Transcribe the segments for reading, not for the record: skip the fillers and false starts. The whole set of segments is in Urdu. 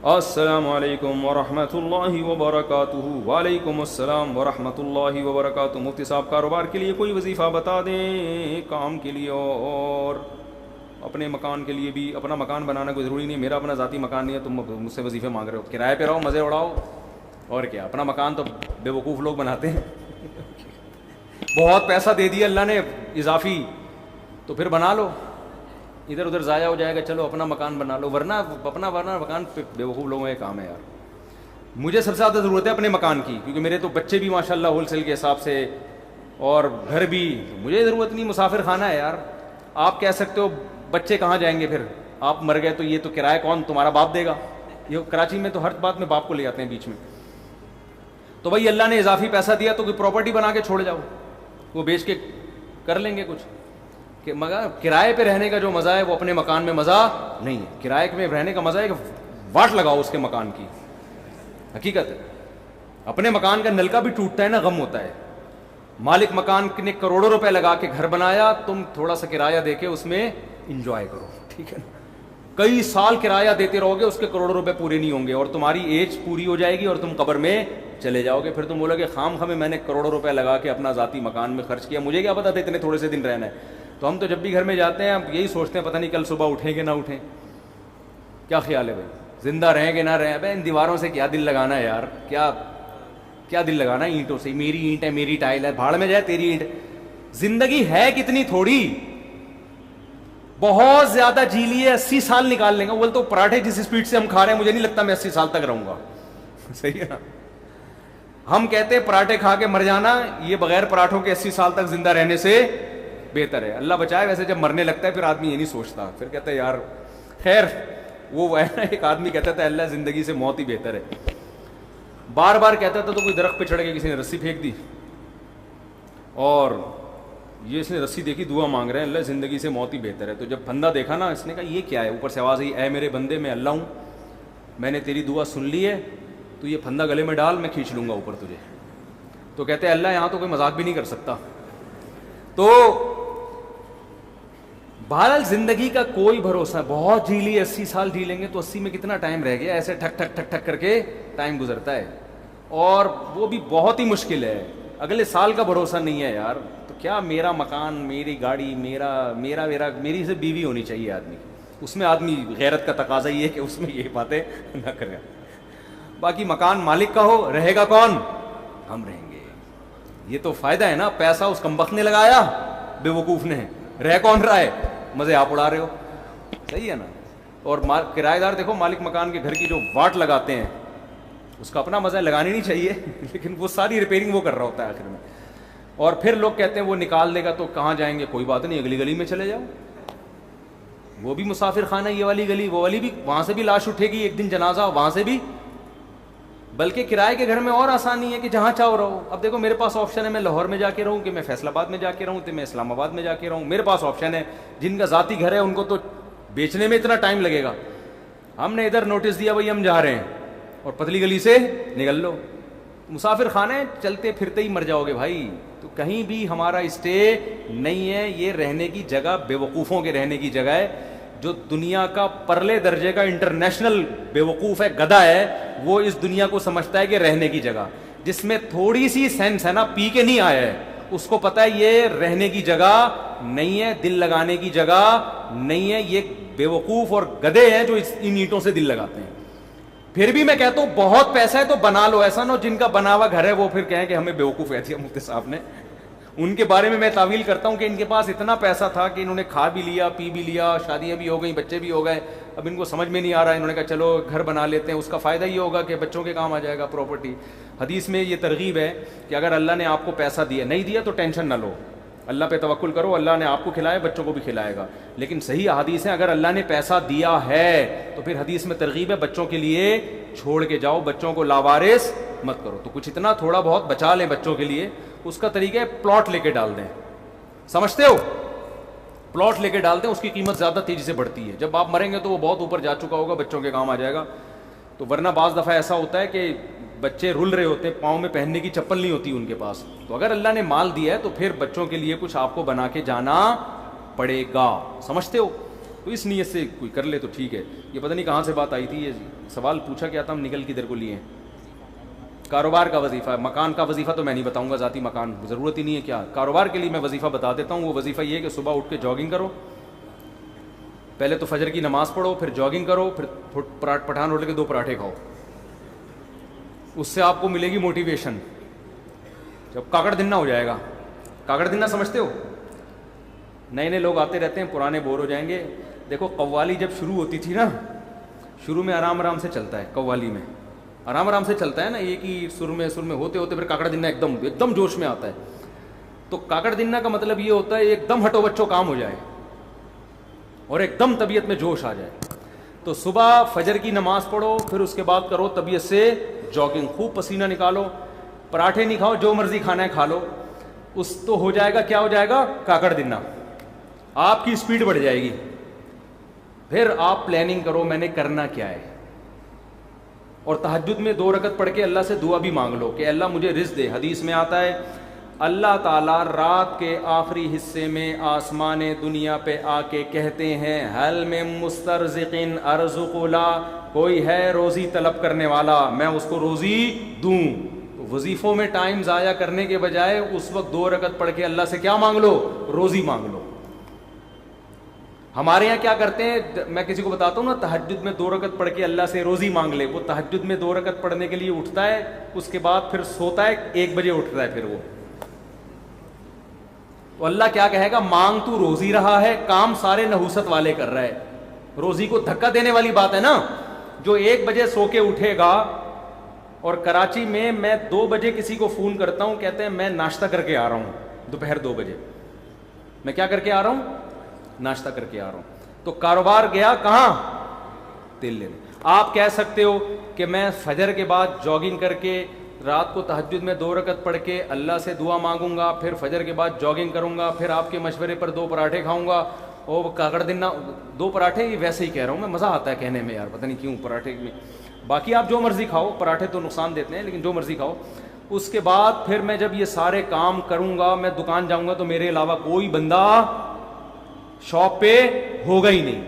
السلام علیکم ورحمۃ اللہ وبرکاتہ۔ وعلیکم السلام ورحمۃ اللہ وبرکاتہ۔ مفتی صاحب کاروبار کے لیے کوئی وظیفہ بتا دیں، کام کے لیے اور اپنے مکان کے لیے بھی۔ اپنا مکان بنانا کوئی ضروری نہیں، میرا اپنا ذاتی مکان نہیں ہے، تم مجھ سے وظیفے مانگ رہے ہو۔ کرائے پہ رہو، مزے اڑاؤ، اور کیا۔ اپنا مکان تو بے وقوف لوگ بناتے ہیں۔ بہت پیسہ دے دیا اللہ نے اضافی، تو پھر بنا لو، ادھر ادھر ضائع ہو جائے گا، چلو اپنا مکان بنا لو، ورنہ مکان پہ بے وقوف لوگوں کا کام ہے یار۔ مجھے سب سے زیادہ ضرورت ہے اپنے مکان کی، کیونکہ میرے تو بچے بھی ماشاءاللہ ہول سیل کے حساب سے، اور گھر بھی، مجھے ضرورت نہیں، مسافر خانہ ہے یار۔ آپ کہہ سکتے ہو بچے کہاں جائیں گے پھر، آپ مر گئے تو یہ تو کرایہ کون، تمہارا باپ دے گا؟ یہ کراچی میں تو ہر بات میں باپ کو لے جاتے ہیں بیچ میں۔ تو بھائی اللہ نے اضافی پیسہ دیا تو کوئی پراپرٹی بنا کے چھوڑ جاؤ، وہ بیچ کے کر لیں گے کچھ۔ کہ مگر کرائے پہ رہنے کا جو مزہ ہے وہ اپنے مکان میں مزہ نہیں ہے۔ کرائے میں رہنے کا مزہ ہے کہ واٹ لگاؤ اس کے مکان کی، حقیقت ہے۔ اپنے مکان کا نلکا بھی ٹوٹتا ہے نا، غم ہوتا ہے۔ مالک مکان نے کروڑوں روپے لگا کے گھر بنایا، تم تھوڑا سا کرایہ دے کے اس میں انجوائے کرو، ٹھیک ہے نا۔ کئی سال کرایہ دیتے رہو گے، اس کے کروڑوں روپے پورے نہیں ہوں گے، اور تمہاری ایج پوری ہو جائے گی اور تم قبر میں چلے جاؤ گے۔ پھر تم بولو گے خام خامے میں نے کروڑوں روپے لگا کے اپنا ذاتی مکان میں خرچ کیا، مجھے کیا پتا تھا اتنے تھوڑے سے دن رہنا ہے۔ تو ہم تو جب بھی گھر میں جاتے ہیں یہی سوچتے ہیں پتہ نہیں کل صبح اٹھیں کہ نہ اٹھیں۔ کیا خیال ہے بھائی، زندہ رہیں کہ نہ رہیں؟ ابے ان دیواروں سے کیا دل لگانا ہے یار، کیا دل لگانا ہے اینٹوں سے؟ میری اینٹ ہے، میری ٹائل ہے، بھاڑ میں جائے تیری اینٹ۔ زندگی ہے کتنی تھوڑی، بہت زیادہ جی لیے 80 سال نکال لیں گے۔ بولے تو پراٹھے جس اسپیڈ سے ہم کھا رہے ہیں مجھے نہیں لگتا میں 80 سال تک رہوں گا، صحیح ہے نا۔ ہم کہتے ہیں پراٹھے کھا کے مر جانا، یہ بغیر پراٹھوں کے 80 سال تک زندہ رہنے سے بہتر ہے۔ اللہ بچائے، ویسے جب مرنے لگتا ہے پھر آدمی یہ نہیں سوچتا، پھر کہتا ہے یار خیر، وہ ایک آدمی کہتا تھا اللہ زندگی سے موت ہی بہتر ہے، بار بار کہتا تھا۔ تو کوئی درخت پہ چڑھ کے کسی نے رسی پھینک دی، اور یہ اس نے رسی دیکھی، دعا مانگ رہے ہیں اللہ زندگی سے موت ہی بہتر ہے۔ تو جب بندہ دیکھا نا، اس نے کہا یہ کیا ہے؟ اوپر سے آواز آئی، اے میرے بندے میں اللہ ہوں، میں نے تیری دعا سن لی ہے، تو یہ پھندا گلے میں ڈال، میں کھینچ لوں گا اوپر تجھے۔ تو کہتے ہیں اللہ یہاں تو کوئی مذاق بھی نہیں کر سکتا۔ تو بہرحال زندگی کا کوئی بھروسہ، بہت جی لی 80 سال جی لیں گے تو 80 میں کتنا ٹائم رہ گیا، ایسے ٹھک ٹھک ٹھک ٹھک کر کے ٹائم گزرتا ہے، اور وہ بھی بہت ہی مشکل ہے۔ اگلے سال کا بھروسہ نہیں ہے یار۔ تو کیا میرا مکان، میری گاڑی، میری سے بیوی ہونی چاہیے آدمی، اس میں آدمی غیرت کا تقاضا یہ ہے کہ اس میں یہ باتیں نہ کرے۔ باقی مکان مالک کا ہو، رہے گا کون؟ ہم رہیں گے۔ یہ تو فائدہ ہے نا، پیسہ اس کمبخت نے لگایا، بے وقوف نے، رہ کون رہا ہے؟ مزے آپ اڑا رہے ہو، صحیح ہے نا۔ اور کرایہ دار دیکھو، مالک مکان کے گھر کی جو واٹ لگاتے ہیں اس کا اپنا مزہ لگانی نہیں چاہیے، لیکن وہ ساری ریپیئرنگ وہ کر رہا ہوتا ہے آخر میں۔ اور پھر لوگ کہتے ہیں وہ نکال دے گا تو کہاں جائیں گے؟ کوئی بات نہیں، اگلی گلی میں چلے جاؤ، وہ بھی مسافر خانہ، یہ والی گلی، وہ والی بھی، وہاں سے بھی لاش اٹھے گی ایک دن جنازہ، وہاں سے بھی۔ بلکہ کرائے کے گھر میں اور آسانی ہے کہ جہاں چاہو رہو۔ اب دیکھو میرے پاس آپشن ہے، میں لاہور میں جا کے رہوں، کہ میں فیصل آباد میں جا کے رہوں، کہ میں اسلام آباد میں جا کے رہوں، میرے پاس آپشن ہے۔ جن کا ذاتی گھر ہے ان کو تو بیچنے میں اتنا ٹائم لگے گا۔ ہم نے ادھر نوٹس دیا بھائی ہم جا رہے ہیں، اور پتلی گلی سے نکل لو، مسافر خانے چلتے پھرتے ہی مر جاؤ گے بھائی۔ تو کہیں بھی ہمارا اسٹے نہیں ہے، یہ رہنے کی جگہ بے وقوفوں کے رہنے کی جگہ ہے۔ جو دنیا کا پرلے درجے کا انٹرنیشنل بے وقوف ہے، گدھا ہے، وہ اس دنیا کو سمجھتا ہے کہ رہنے کی جگہ، جس میں تھوڑی سی سینس ہے نا، پی کے نہیں آیا ہے، اس کو پتا ہے یہ رہنے کی جگہ نہیں ہے، دل لگانے کی جگہ نہیں ہے۔ یہ بے وقوف اور گدھے ہیں جو ان اینٹوں سے دل لگاتے ہیں۔ پھر بھی میں کہتا ہوں بہت پیسہ ہے تو بنا لو، ایسا نہ ہو جن کا بنا ہوا گھر ہے وہ پھر کہیں کہ ہمیں بیوقوف کہہ دیا مفتی صاحب نے۔ ان کے بارے میں تعویل کرتا ہوں کہ ان کے پاس اتنا پیسہ تھا کہ انہوں نے کھا بھی لیا، پی بھی لیا، شادیاں بھی ہو گئیں، بچے بھی ہو گئے، اب ان کو سمجھ میں نہیں آ رہا، انہوں نے کہا چلو گھر بنا لیتے ہیں، اس کا فائدہ یہ ہوگا کہ بچوں کے کام آ جائے گا پراپرٹی۔ حدیث میں یہ ترغیب ہے کہ اگر اللہ نے آپ کو پیسہ دیا، نہیں دیا تو ٹینشن نہ لو، اللہ پہ توکل کرو، اللہ نے آپ کو کھلایا، بچوں کو بھی کھلائے گا۔ لیکن صحیح حدیث ہے، اگر اللہ نے پیسہ دیا ہے تو پھر حدیث میں ترغیب ہے بچوں کے لیے چھوڑ کے جاؤ، بچوں کو لاوارث مت کرو۔ تو کچھ اتنا تھوڑا بہت بچا لیں بچوں کے لیے، اس کا طریقہ ہے پلاٹ لے کے ڈال دیں، سمجھتے ہو؟ پلاٹ لے کے ڈال دیں، اس کی قیمت زیادہ تیزی سے بڑھتی ہے، جب آپ مریں گے تو وہ بہت اوپر جا چکا ہوگا، بچوں کے کام آ جائے گا۔ تو ورنہ بعض دفعہ ایسا ہوتا ہے کہ بچے رل رہے ہوتے ہیں، پاؤں میں پہننے کی چپل نہیں ہوتی ان کے پاس، تو اگر اللہ نے مال دیا ہے تو پھر بچوں کے لیے کچھ آپ کو بنا کے جانا پڑے گا، سمجھتے ہو؟ تو اس نیت سے کوئی کر لے تو ٹھیک ہے۔ یہ پتہ نہیں کہاں سے بات آئی تھی، یہ سوال پوچھا کیا تھا، ہم نکل کدھر کو لیے ہیں؟ کاروبار کا وظیفہ. مکان کا وظیفہ تو میں نہیں بتاؤں گا، ذاتی مکان ضرورت ہی نہیں ہے. کیا کاروبار کے لیے میں وظیفہ بتا دیتا ہوں. وہ وظیفہ یہ ہے کہ صبح اٹھ کے جاگنگ کرو. پہلے تو فجر کی نماز پڑھو، پھر جاگنگ کرو، پھر پٹھان روٹی کے 2 پراٹھے کھاؤ. اس سے آپ کو ملے گی موٹیویشن. جب کاکڑ دنہ ہو جائے گا. کاکڑ دنہ سمجھتے ہو؟ نئے نئے لوگ آتے رہتے ہیں، پرانے بور ہو جائیں گے. دیکھو قوالی جب شروع ہوتی تھی نا، شروع میں آرام آرام سے چلتا ہے. قوالی میں آرام آرام سے چلتا ہے نا، ایک ہی سر میں ہوتے ہوتے پھر کاکڑ دنہ ایک دم جوش میں آتا ہے. تو کاکڑ دنہ کا مطلب یہ ہوتا ہے ایک دم ہٹو بچوں کام ہو جائے اور ایک دم طبیعت میں جوش آ جائے. تو صبح فجر کی نماز پڑھو، پھر اس کے بعد کرو طبیعت سے جاگنگ. خوب پسینہ نکالو. پراٹھے نہیں کھاؤ، جو مرضی کھانا ہے کھا لو. اس تو ہو جائے گا، کیا ہو جائے گا؟ کاکڑ دنہ. آپ کی اسپیڈ بڑھ جائے گی. پھر آپ پلاننگ کرو میں نے کرنا کیا ہے. اور تہجد میں 2 رکعت پڑھ کے اللہ سے دعا بھی مانگ لو کہ اللہ مجھے رزق دے. حدیث میں آتا ہے اللہ تعالیٰ رات کے آخری حصے میں آسمان دنیا پہ آ کے کہتے ہیں حل من مسترزق ارزق لا، کوئی ہے روزی طلب کرنے والا، میں اس کو روزی دوں. وظیفوں میں ٹائم ضائع کرنے کے بجائے اس وقت 2 رکعت پڑھ کے اللہ سے کیا مانگ لو؟ روزی مانگ لو. ہمارے یہاں کیا کرتے ہیں، میں کسی کو بتاتا ہوں نا تہجد میں 2 رکعت پڑھ کے اللہ سے روزی مانگ لے. وہ تہجد میں 2 رکعت پڑھنے کے لیے اٹھتا ہے، اس کے بعد پھر سوتا ہے، 1 بجے اٹھتا ہے. پھر وہ تو اللہ کیا کہے گا، مانگ تو روزی رہا ہے، کام سارے نحوست والے کر رہا ہے. روزی کو دھکا دینے والی بات ہے نا. جو 1 بجے سو کے اٹھے گا، اور کراچی میں 2 بجے کسی کو فون کرتا ہوں، کہتے ہیں میں ناشتہ کر کے آ رہا ہوں. دوپہر 2 بجے میں کیا کر کے آ رہا ہوں؟ ناشتہ کر کے آ رہا ہوں. تو کاروبار گیا کہاں؟ تیل لینے. آپ کہہ سکتے ہو کہ میں فجر کے بعد جاگنگ کر کے رات کو تہجد میں 2 رکعت پڑھ کے اللہ سے دعا مانگوں گا، پھر فجر کے بعد جاگنگ کروں گا، پھر آپ کے مشورے پر 2 پراٹھے کھاؤں گا. اور کاکڑ دنہ 2 پراٹھے، یہ ویسے ہی کہہ رہا ہوں میں، مزہ آتا ہے کہنے میں یار، پتہ نہیں کیوں پراٹھے میں. باقی آپ جو مرضی کھاؤ، پراٹھے تو نقصان دیتے ہیں لیکن جو مرضی کھاؤ. اس کے بعد پھر میں جب یہ سارے کام کروں گا، میں دکان جاؤں گا تو میرے علاوہ کوئی بندہ شاپ پہ ہوگا ہی نہیں.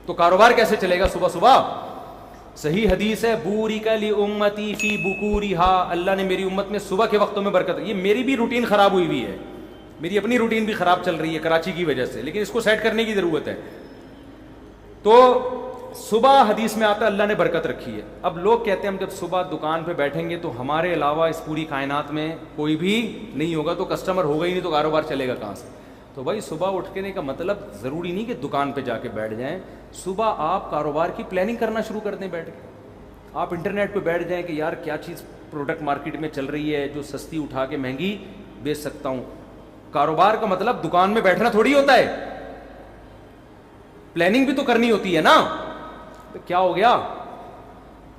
تو کاروبار کیسے چلے گا صبح صبح؟ صحیح حدیث ہے بورک لامتی فی بکورہا، اللہ نے میری امت میں صبح کے وقتوں میں برکت. یہ میری بھی روٹین خراب ہوئی ہوئی ہے، میری اپنی روٹین بھی خراب چل رہی ہے کراچی کی وجہ سے، لیکن اس کو سیٹ کرنے کی ضرورت ہے. تو صبح حدیث میں آتا ہے اللہ نے برکت رکھی ہے. اب لوگ کہتے ہیں ہم جب صبح دکان پہ بیٹھیں گے تو ہمارے علاوہ اس پوری کائنات میں کوئی بھی نہیں ہوگا، تو کسٹمر ہوگا ہی نہیں، تو کاروبار چلے گا کہاں سے؟ تو بھائی صبح اٹھنے کا مطلب ضروری نہیں کہ دکان پہ جا کے بیٹھ جائیں. صبح آپ کاروبار کی پلاننگ کرنا شروع کر دیں بیٹھ کے. آپ انٹرنیٹ پہ بیٹھ جائیں کہ یار کیا چیز پروڈکٹ مارکیٹ میں چل رہی ہے جو سستی اٹھا کے مہنگی بیچ سکتا ہوں. کاروبار کا مطلب دکان میں بیٹھنا تھوڑی ہوتا ہے، پلاننگ بھی تو کرنی ہوتی ہے نا. تو کیا ہو گیا؟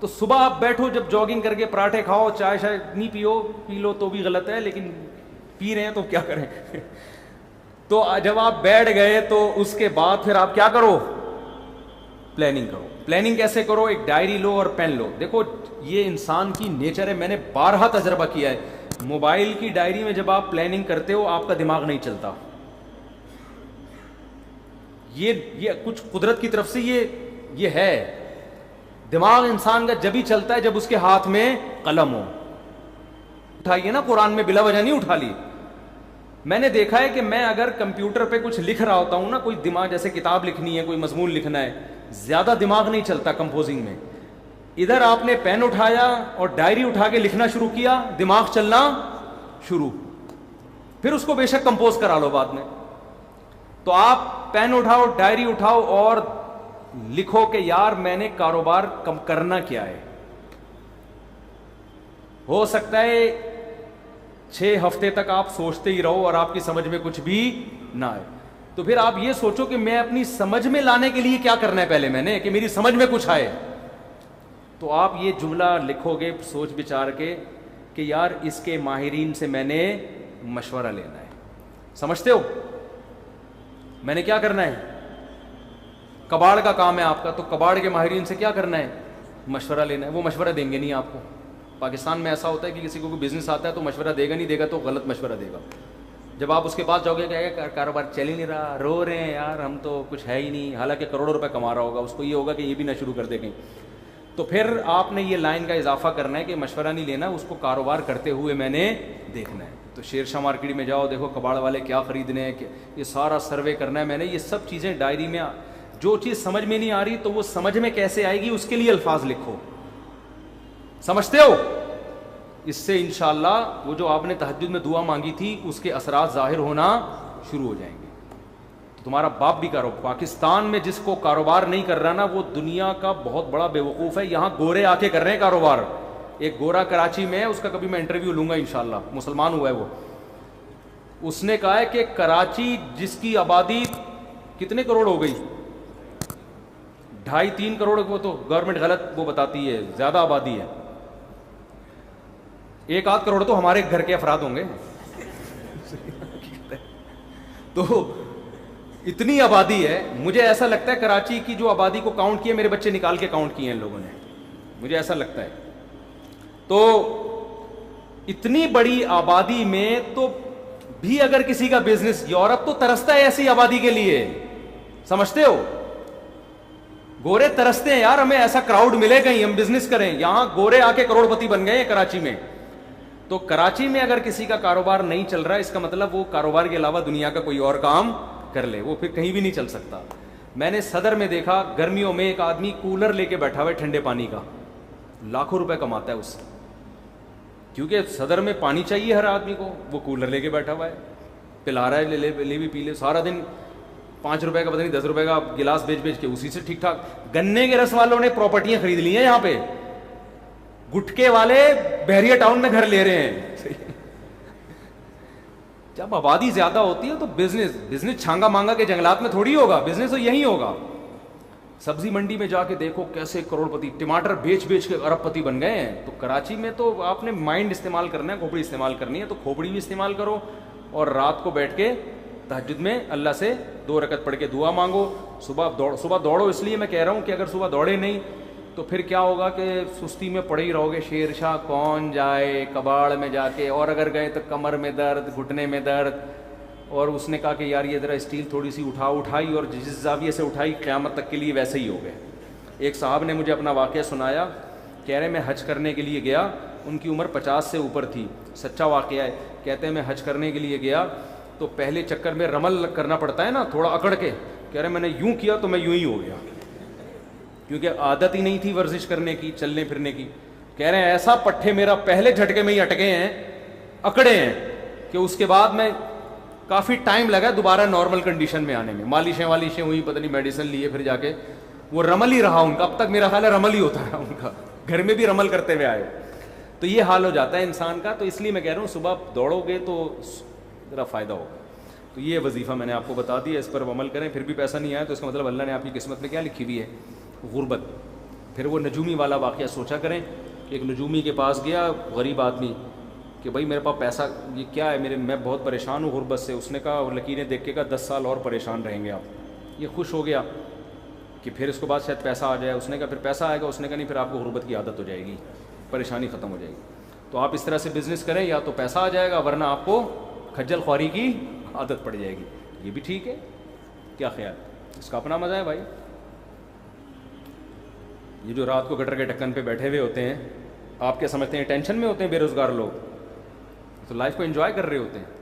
تو صبح آپ بیٹھو، جب جاگنگ کر کے پراٹھے کھاؤ، چائے شاید نہیں پی لو تو بھی غلط ہے، لیکن پی رہے ہیں تو کیا کریں. تو جب آپ بیٹھ گئے تو اس کے بعد پھر آپ کیا کرو؟ پلاننگ کرو. پلاننگ کیسے کرو؟ ایک ڈائری لو اور پین لو. دیکھو یہ انسان کی نیچر ہے، میں نے بارہا تجربہ کیا ہے. موبائل کی ڈائری میں جب آپ پلاننگ کرتے ہو آپ کا دماغ نہیں چلتا. یہ کچھ قدرت کی طرف سے یہ ہے. دماغ انسان کا جب ہی چلتا ہے جب اس کے ہاتھ میں قلم ہو. اٹھائیے نا، قرآن میں بلا وجہ نہیں اٹھا لی. میں نے دیکھا ہے کہ میں اگر کمپیوٹر پہ کچھ لکھ رہا ہوتا ہوں نا، کوئی دماغ جیسے کتاب لکھنی ہے، کوئی مضمون لکھنا ہے، زیادہ دماغ نہیں چلتا کمپوزنگ میں. ادھر آپ نے پین اٹھایا اور ڈائری اٹھا کے لکھنا شروع کیا، دماغ چلنا شروع. پھر اس کو بے شک کمپوز کرا لو بعد میں. تو آپ پین اٹھاؤ، ڈائری اٹھاؤ اور لکھو کہ یار میں نے کاروبار کرنا کیا ہے. ہو سکتا ہے 6 ہفتے تک آپ سوچتے ہی رہو اور آپ کی سمجھ میں کچھ بھی نہ آئے. تو پھر آپ یہ سوچو کہ میں اپنی سمجھ میں لانے کے لیے کیا کرنا ہے پہلے میں نے، کہ میری سمجھ میں کچھ آئے. تو آپ یہ جملہ لکھو گے سوچ بچار کے کہ یار اس کے ماہرین سے میں نے مشورہ لینا ہے. سمجھتے ہو میں نے کیا کرنا ہے؟ کباڑ کا کام ہے آپ کا، تو کباڑ کے ماہرین سے کیا کرنا ہے؟ مشورہ لینا ہے. وہ مشورہ دیں گے نہیں آپ کو. پاکستان میں ایسا ہوتا ہے کہ کسی کو کوئی بزنس آتا ہے تو مشورہ دے گا نہیں، دے گا تو غلط مشورہ دے گا. جب آپ اس کے پاس جاؤ گے کہے گا کاروبار چل ہی نہیں رہا، رو رہے ہیں یار ہم تو کچھ ہے ہی نہیں، حالانکہ کروڑوں روپے کما رہا ہوگا. اس کو یہ ہوگا کہ یہ بھی نہ شروع کر دے کہیں. تو پھر آپ نے یہ لائن کا اضافہ کرنا ہے کہ مشورہ نہیں لینا, اس کو کاروبار کرتے ہوئے میں نے دیکھنا ہے. تو شیر شاہ مارکیٹ میں جاؤ, دیکھو کباڑ والے کیا خریدنے ہیں, یہ سارا سروے کرنا ہے میں نے. یہ سب چیزیں ڈائری میں, جو چیز سمجھ میں نہیں آ رہی تو وہ سمجھ میں کیسے آئے گی اس کے لیے الفاظ لکھو. سمجھتے ہو؟ اس سے انشاءاللہ وہ جو آپ نے تہجد میں دعا مانگی تھی اس کے اثرات ظاہر ہونا شروع ہو جائیں گے. تو تمہارا باپ بھی پاکستان میں جس کو کاروبار نہیں کر رہا نا, وہ دنیا کا بہت بڑا بے وقوف ہے. یہاں گورے آ کے کر رہے ہیں کاروبار. ایک گورا کراچی میں ہے, اس کا کبھی میں انٹرویو لوں گا انشاءاللہ, مسلمان ہوا ہے وہ. اس نے کہا ہے کہ کراچی جس کی آبادی کتنے کروڑ ہو گئی, 2.5-3 کروڑ, وہ تو گورنمنٹ غلط وہ بتاتی ہے, زیادہ آبادی ہے. 1-8 کروڑ تو ہمارے گھر کے افراد ہوں گے. تو اتنی آبادی ہے. مجھے ایسا لگتا ہے کراچی کی جو آبادی کو کاؤنٹ کیا, میرے بچے نکال کے کاؤنٹ کیے ہیں ان لوگوں نے, مجھے ایسا لگتا ہے. تو اتنی بڑی آبادی میں تو بھی اگر کسی کا بزنس, یورپ تو ترستا ہے ایسی آبادی کے لیے, سمجھتے ہو؟ گورے ترستے ہیں یار, ہمیں ایسا کراؤڈ ملے کہیں ہم بزنس کریں. یہاں گورے آ کے کروڑ پتی بن گئے ہیں کراچی میں. تو کراچی میں اگر کسی کا کاروبار نہیں چل رہا ہے, اس کا مطلب وہ کاروبار کے علاوہ دنیا کا کوئی اور کام کر لے, وہ پھر کہیں بھی نہیں چل سکتا. میں نے صدر میں دیکھا, گرمیوں میں ایک آدمی کولر لے کے بیٹھا ہوا ہے ٹھنڈے پانی کا, لاکھوں روپے کماتا ہے اس سے, کیونکہ صدر میں پانی چاہیے ہر آدمی کو. وہ کولر لے کے بیٹھا ہوا ہے, پلا رہا ہے, لے بھی پی لے, سارا دن 5 روپے کا پتہ نہیں 10 روپے کا گلاس بیچ کے اسی سے ٹھیک ٹھاک. گنے کے رس والوں نے پراپرٹیاں خرید لی ہیں یہاں پہ, گٹکے والے بحریہ ٹاؤن میں گھر لے رہے ہیں. جب آبادی زیادہ ہوتی ہے تو بزنس چھانگا مانگا کے جنگلات میں تھوڑی ہوگا, بزنس تو یہی ہوگا. سبزی منڈی میں جا کے دیکھو کیسے کروڑ پتی, ٹماٹر بیچ کے ارب پتی بن گئے ہیں. تو کراچی میں تو آپ نے مائنڈ استعمال کرنا ہے, کھوپڑی استعمال کرنی ہے, تو کھوپڑی بھی استعمال کرو, اور رات کو بیٹھ کے تہجد میں اللہ سے 2 رکعت پڑھ کے دعا مانگو. صبح دوڑو, اس لیے میں کہہ رہا ہوں کہ اگر صبح دوڑے نہیں تو پھر کیا ہوگا کہ سستی میں پڑے ہی رہو گے. شیر شاہ کون جائے کباڑ میں جا کے, اور اگر گئے تو کمر میں درد, گھٹنے میں درد. اور اس نے کہا کہ یار یہ ذرا اسٹیل تھوڑی سی اٹھائی, اور جس زاویے سے اٹھائی قیامت تک کے لیے ویسے ہی ہو گئے. ایک صاحب نے مجھے اپنا واقعہ سنایا, کہہ رہے میں حج کرنے کے لیے گیا, ان کی عمر 50 سے اوپر تھی, سچا واقعہ ہے. کہتے ہیں میں حج کرنے کے لیے گیا تو پہلے چکر میں رمل کرنا پڑتا ہے نا, تھوڑا اکڑ کے. کہہ رہے میں نے یوں کیا تو میں یوں ہی ہو گیا, کیونکہ عادت ہی نہیں تھی ورزش کرنے کی, چلنے پھرنے کی. کہہ رہے ہیں ایسا پٹھے میرا پہلے جھٹکے میں ہی اٹکے ہیں, اکڑے ہیں, کہ اس کے بعد میں کافی ٹائم لگا دوبارہ نارمل کنڈیشن میں آنے میں. مالشیں ہوئی, پتہ نہیں میڈیسن لیے, پھر جا کے وہ رمل ہی رہا ان کا. اب تک میرا خیال ہے رمل ہی ہوتا ہے ان کا, گھر میں بھی رمل کرتے ہوئے آئے. تو یہ حال ہو جاتا ہے انسان کا. تو اس لیے میں کہہ رہا ہوں صبح دوڑو گے تو ذرا فائدہ ہوگا. تو یہ وظیفہ میں نے آپ کو بتا دیا, اس پر عمل کریں. پھر بھی پیسہ نہیں آیا تو اس کا مطلب اللہ نے آپ کی قسمت میں کیا لکھی ہوئی ہے, غربت. پھر وہ نجومی والا واقعہ سوچا کریں. ایک نجومی کے پاس گیا غریب آدمی کہ بھائی میرے پاس پیسہ, یہ کیا ہے, میں بہت پریشان ہوں غربت سے. اس نے کہا, اور لکیریں دیکھ کے کہا 10 سال اور پریشان رہیں گے آپ. یہ خوش ہو گیا کہ پھر اس کے بعد شاید پیسہ آ جائے. اس نے کہا پھر پیسہ آئے گا. اس نے کہا نہیں, پھر آپ کو غربت کی عادت ہو جائے گی, پریشانی ختم ہو جائے گی. تو آپ اس طرح سے بزنس کریں, یا تو پیسہ آ جائے گا, ورنہ آپ کو کھجل خواری کی عادت پڑ جائے گی. یہ بھی ٹھیک ہے, کیا خیال, اس کا اپنا مزہ ہے بھائی. یہ جو رات کو گٹر کے ڈھکن پہ بیٹھے ہوئے ہوتے ہیں, آپ کیا سمجھتے ہیں ٹینشن میں ہوتے ہیں بے روزگار لوگ؟ تو لائف کو انجوائے کر رہے ہوتے ہیں.